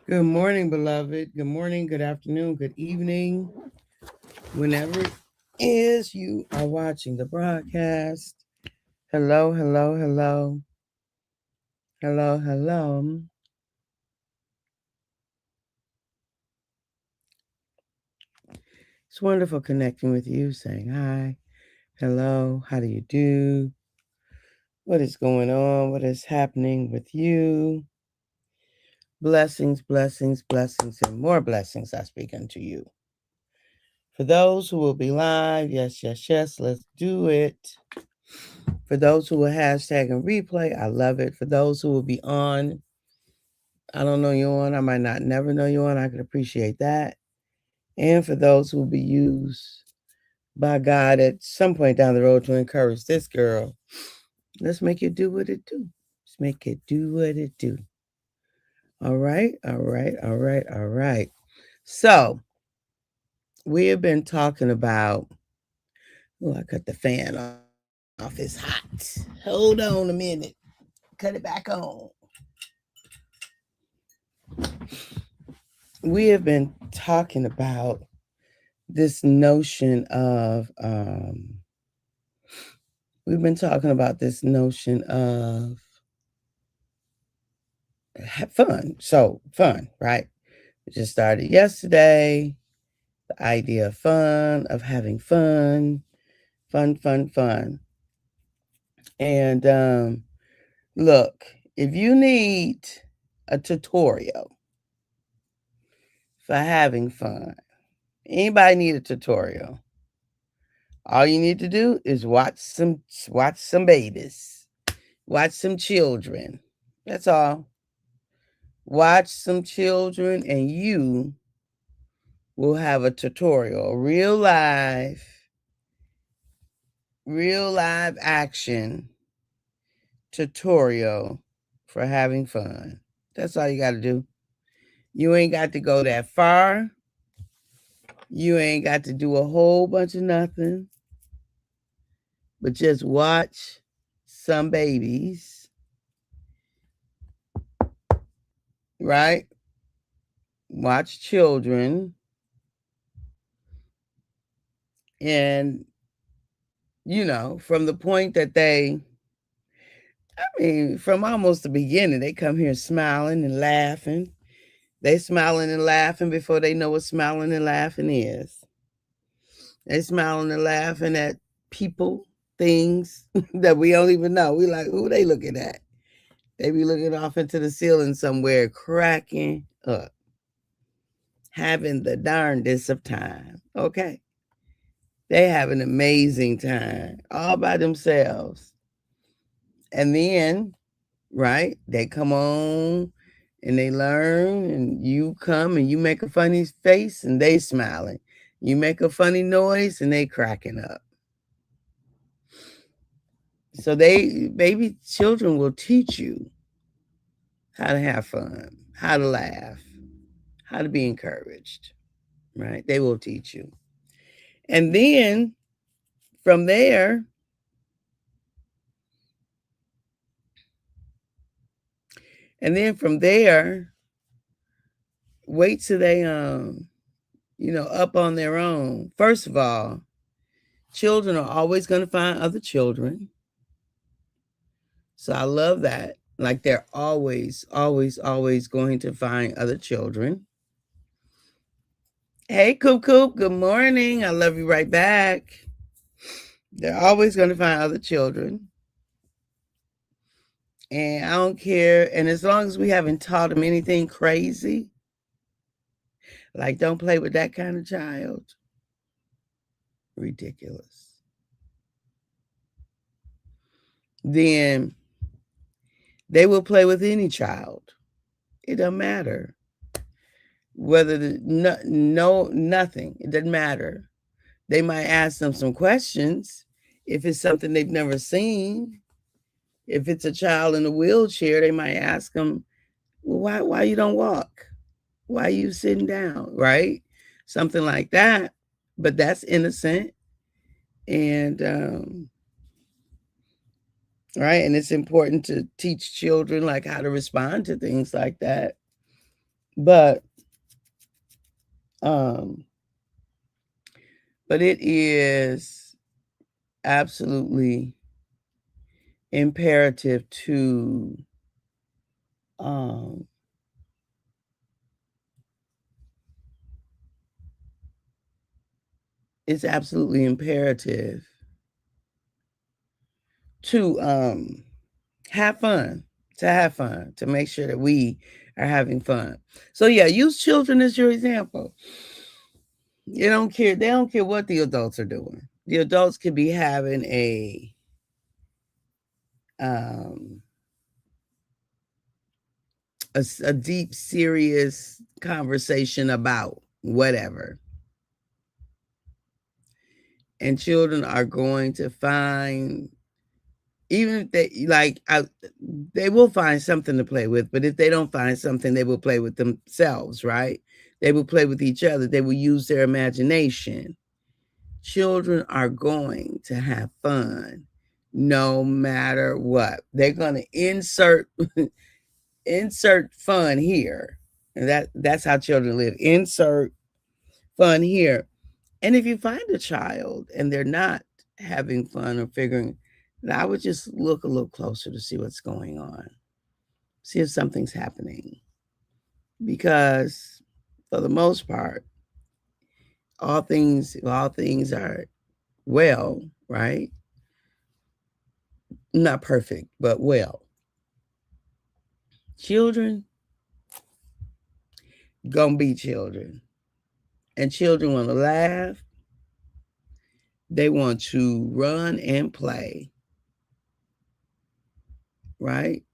Good morning, beloved. Good morning, good afternoon, good evening. Whenever it is you are watching the broadcast. Hello, hello, hello. Hello, hello. It's wonderful connecting with you, saying hi, hello, how do you do? What is going on? What is happening with you? Blessings, blessings, blessings, and more blessings I speak unto you. For those who will be live, yes, yes, yes, let's do it. For those who will hashtag and replay, I love it. For those who will be on, I don't know you on, I might not never know you on, I could appreciate that. And for those who will be used by God at some point down the road to encourage this girl, let's make it do what it do. Let's make it do what it do. All right, all right, all right, all right. So we have been talking about, oh, I cut the fan off. It's hot. Hold on a minute. Cut it back on. We have been talking about this notion of we've been talking about this notion of fun. So fun, right? We just started yesterday. The idea of fun, of having fun, fun. And look, if you need a tutorial for having fun, anybody need a tutorial? All you need to do is watch some babies. Watch some children. That's all. Watch some children and you will have a tutorial, real live action tutorial for having fun. That's all you got to do. You ain't got to go that far. You ain't got to do a whole bunch of nothing, but just watch some babies, right? Watch children and from the point that from almost the beginning, they come here smiling and laughing. They smiling and laughing before they know what smiling and laughing is. They smiling and laughing at people, things that we don't even know. We like, who they looking at? They be looking off into the ceiling somewhere, cracking up, having the darndest of time. Okay. They have an amazing time all by themselves. And then, right, they come on and they learn, and you come and you make a funny face and they smiling. You make a funny noise and they cracking up. So baby children will teach you how to have fun, how to laugh, how to be encouraged, right? They will teach you. And then from there, wait till they up on their own. First of all, children are always going to find other children. So I love that. Like they're always, always, always going to find other children. Hey, Coop Coop, good morning. I love you right back. They're always going to find other children. And I don't care. And as long as we haven't taught them anything crazy, like don't play with that kind of child, ridiculous. Then they will play with any child. It doesn't matter. Whether nothing, it doesn't matter. They might ask them some questions if it's something they've never seen. If it's a child in a wheelchair, they might ask them, well, why you don't walk? Why are you sitting down? Right? Something like that. But that's innocent. And right. And it's important to teach children like how to respond to things like that. But um but it is absolutely imperative to um it's absolutely imperative to have fun, to make sure that we are having fun. So yeah, use children as your example. You don't care, they don't care what the adults are doing. The adults could be having um a deep, serious conversation about whatever. And children are going to find, even if they they will find something to play with, but if they don't find something, they will play with themselves, right? They will play with each other. They will use their imagination. Children are going to have fun no matter what. They're going to insert fun here. And that's how children live. Insert fun here. And if you find a child and they're not having fun or figuring, I would just look a little closer to see what's going on. See if something's happening. Because for the most part, all things are well, right? Not perfect, but well. Children gonna be children. And children want to laugh. They want to run and play, right?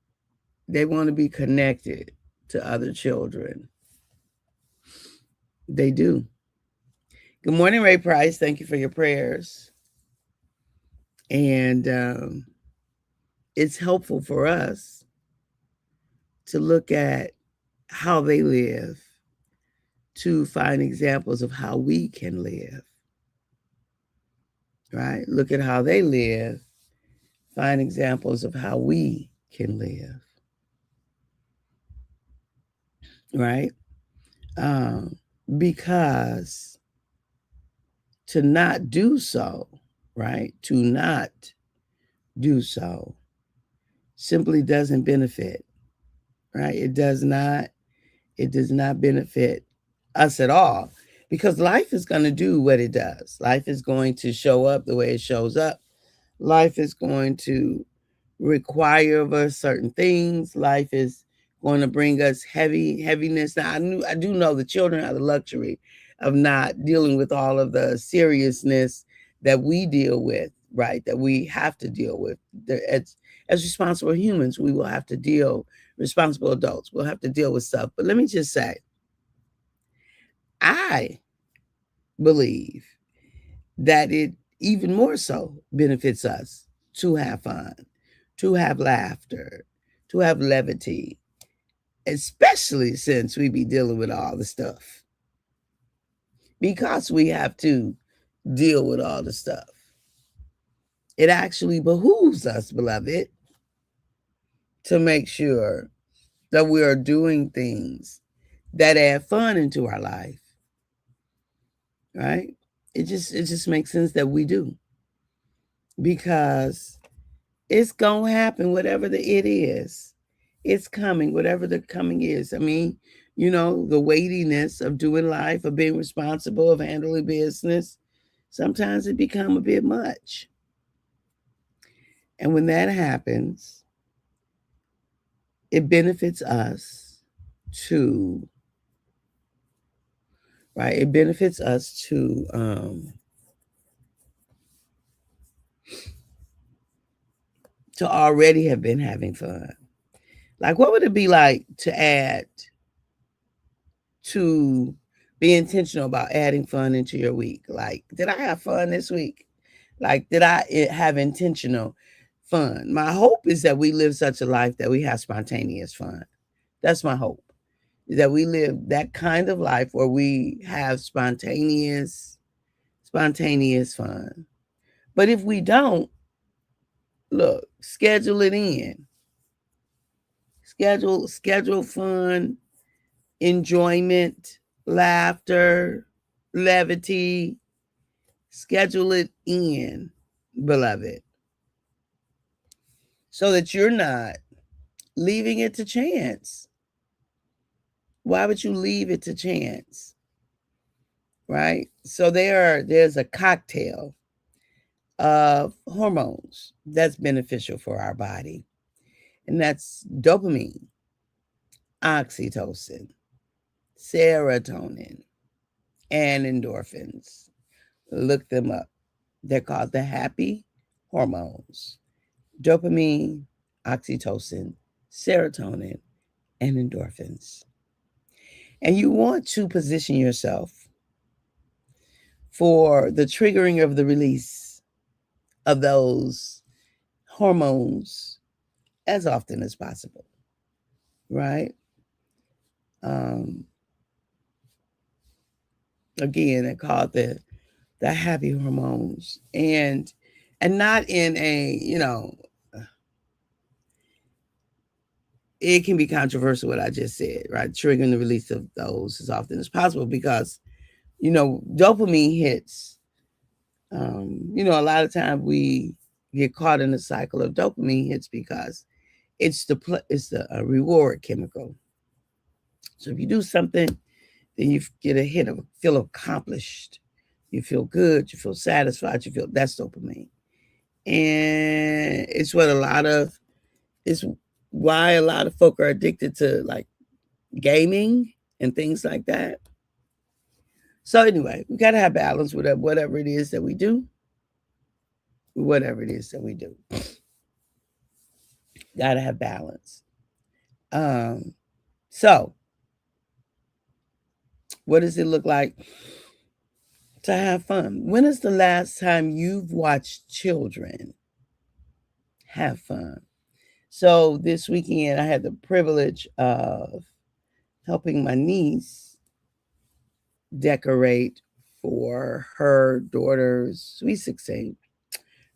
They want to be connected to other children. They do. Good morning, Ray Price. Thank you for your prayers. And it's helpful for us to look at how they live, to find examples of how we can live, right? Look at how they live, find examples of how we can live, right? Because to not do so, right? To not do so simply doesn't benefit, right? It does not benefit us at all, because life is going to do what it does. Life is going to show up the way it shows up. Life is going to require of us certain things. Life is going to bring us heaviness. Now, I do know the children have the luxury of not dealing with all of the seriousness that we deal with, right? That we have to deal with. As responsible humans, we will have to deal, responsible adults, we'll have to deal with stuff. But let me just say, I believe that it even more so benefits us to have fun, to have laughter, to have levity, especially since we be dealing with all the stuff. Because we have to deal with all the stuff, it actually behooves us, beloved, to make sure that we are doing things that add fun into our life, right? It just makes sense that we do, because it's gonna happen, whatever the it is. It's coming, whatever the coming is. I mean, the weightiness of doing life, of being responsible, of handling business, sometimes it become a bit much. And when that happens, it benefits us to, right? It benefits us to already have been having fun. Like, what would it be like to add, to be intentional about adding fun into your week? Like, did I have fun this week? Like, did I have intentional fun? My hope is that we live such a life that we have spontaneous fun. That's my hope, is that we live that kind of life where we have spontaneous fun. But if we don't, look, schedule it in. Schedule fun enjoyment, laughter, levity. Schedule it in, beloved, so that you're not leaving it to chance. Why would you leave it to chance? Right? So there's a cocktail of hormones that's beneficial for our body. And that's dopamine, oxytocin, serotonin, and endorphins. Look them up. They're called the happy hormones. Dopamine, oxytocin, serotonin, and endorphins. And you want to position yourself for the triggering of the release of those hormones as often as possible, right? Again, they're called the happy hormones, and not in a, it can be controversial what I just said, right? Triggering the release of those as often as possible because, dopamine hits. A lot of times we get caught in the cycle of dopamine hits because it's a reward chemical. So if you do something, then you get a hit of feel accomplished. You feel good. You feel satisfied. That's dopamine, and it's why a lot of folk are addicted to like gaming and things like that. So anyway, we got to have balance with whatever it is that we do. Whatever it is that we do, got to have balance. So what does it look like to have fun? When is the last time you've watched children have fun? So this weekend, I had the privilege of helping my niece decorate for her daughter's Sweet 16,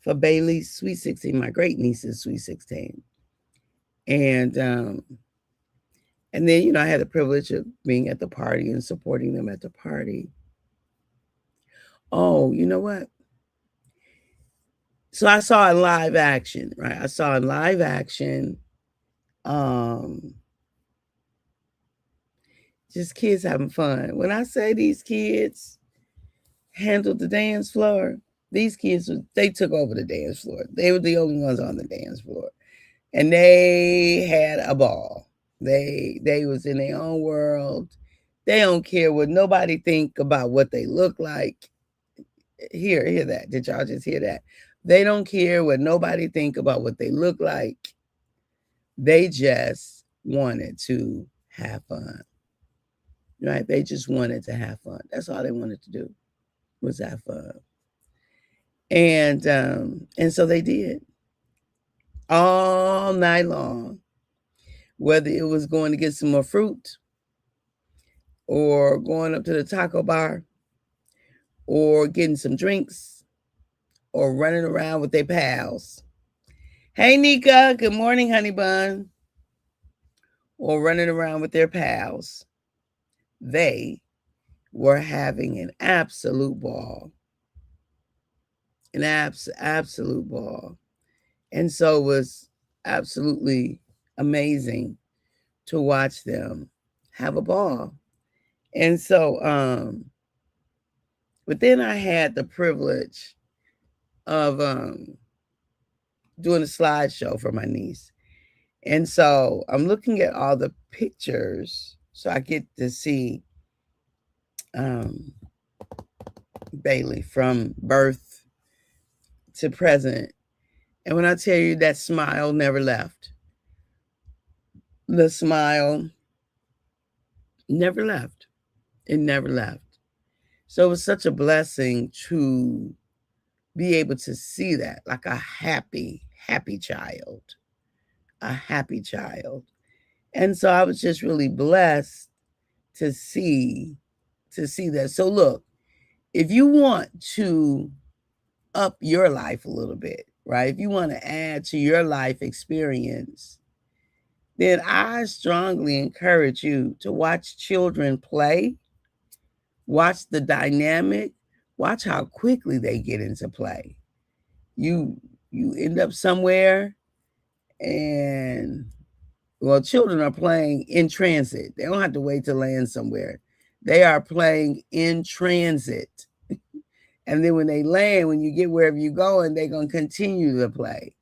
for Bailey's Sweet 16, my great niece's Sweet 16. And then, I had the privilege of being at the party and supporting them at the party. Oh, you know what? So I saw in live action, right? I saw in live action, just kids having fun. When I say these kids handled the dance floor, these kids, they took over the dance floor. They were the only ones on the dance floor. And they had a ball. They was in their own world. They don't care what nobody think about what they look like. Hear that. Did y'all just hear that? They don't care what nobody think about what they look like. They just wanted to have fun. Right? They just wanted to have fun. That's all they wanted to do, was have fun. And so they did. All night long. Whether it was going to get some more fruit, or going up to the taco bar, or getting some drinks, or running around with their pals. Hey, Nika. Good morning, honey bun. Or running around with their pals. They were having an absolute ball. An absolute ball. And so it was absolutely amazing to watch them have a ball. And so, but then I had the privilege of doing a slideshow for my niece. And so I'm looking at all the pictures so I get to see Bailey from birth to present. And when I tell you that smile never left, the smile never left. It never left. So it was such a blessing to be able to see that, like a happy, happy child, a happy child. And so I was just really blessed to see that. So look, if you want to up your life a little bit, right? If you want to add to your life experience, then I strongly encourage you to watch children play, watch the dynamic, watch how quickly they get into play. You end up somewhere and well, children are playing in transit. They don't have to wait to land somewhere. They are playing in transit. And then when they land, when you get wherever you're going, they're going to continue to play.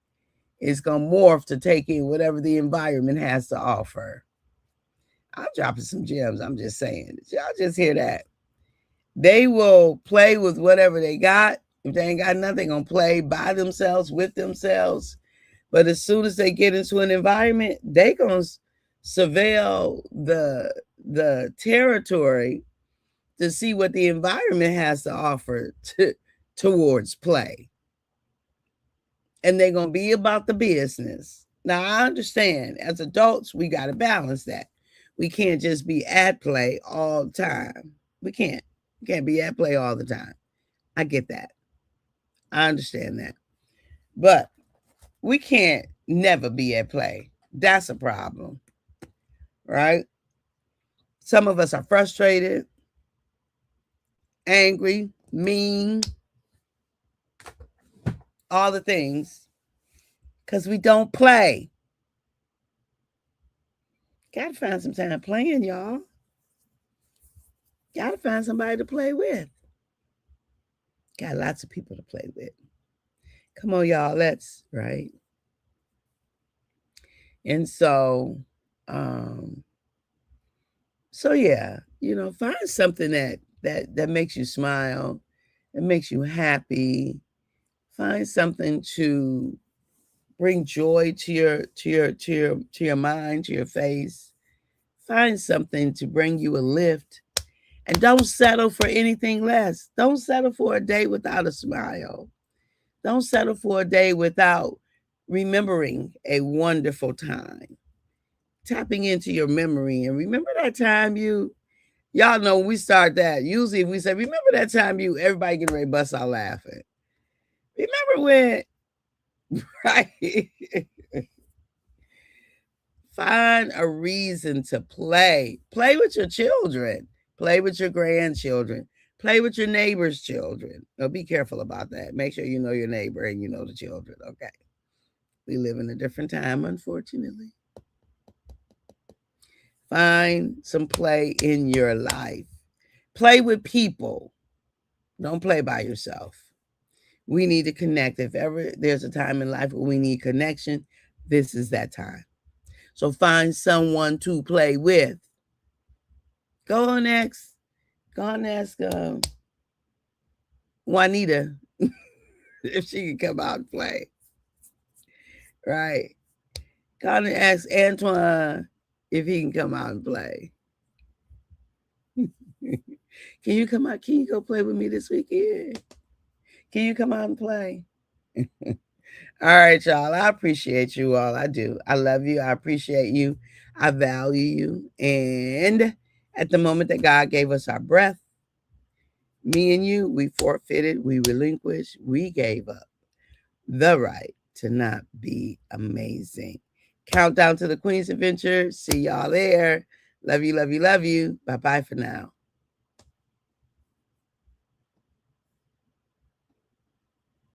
It's going to morph to take in whatever the environment has to offer. I'm dropping some gems. I'm just saying. Y'all just hear that. They will play with whatever they got. If they ain't got nothing, they're going to play by themselves, with themselves. But as soon as they get into an environment, they going to surveil the territory to see what the environment has to offer towards play. And they're going to be about the business. Now, I understand as adults, we got to balance that. We can't just be at play all the time. We can't. We can't be at play all the time. I get that. I understand that. But we can't never be at play. That's a problem, right? Some of us are frustrated, angry, mean, all the things, because we don't play. Got to find some time playing, y'all. Got to find somebody to play with. Got lots of people to play with. Come on, y'all, let's, right? And so yeah, find something that makes you smile, that makes you happy. Find something to bring joy to your mind, to your face. Find something to bring you a lift. And don't settle for anything less. Don't settle for a day without a smile. Don't settle for a day without remembering a wonderful time. Tapping into your memory and remember that time y'all know when we start that, usually if we say, remember that time everybody get ready to bust out laughing. Remember when, right? Find a reason to play. Play with your children. Play with your grandchildren. Play with your neighbor's children. Now, be careful about that. Make sure you know your neighbor and you know the children, okay? We live in a different time, unfortunately. Find some play in your life. Play with people. Don't play by yourself. We need to connect. If ever there's a time in life where we need connection, this is that time. So find someone to play with. Go on ask Juanita if she can come out and play. Right. Go on and ask Antoine if he can come out and play. Can you come out? Can you go play with me this weekend? Can you come out and play? All right, y'all. I appreciate you all. I do. I love you. I appreciate you. I value you. And at the moment that God gave us our breath, me and you, we forfeited, we relinquished, we gave up the right to not be amazing. Countdown to the Queen's Adventure. See y'all there. Love you, love you, love you. Bye-bye for now.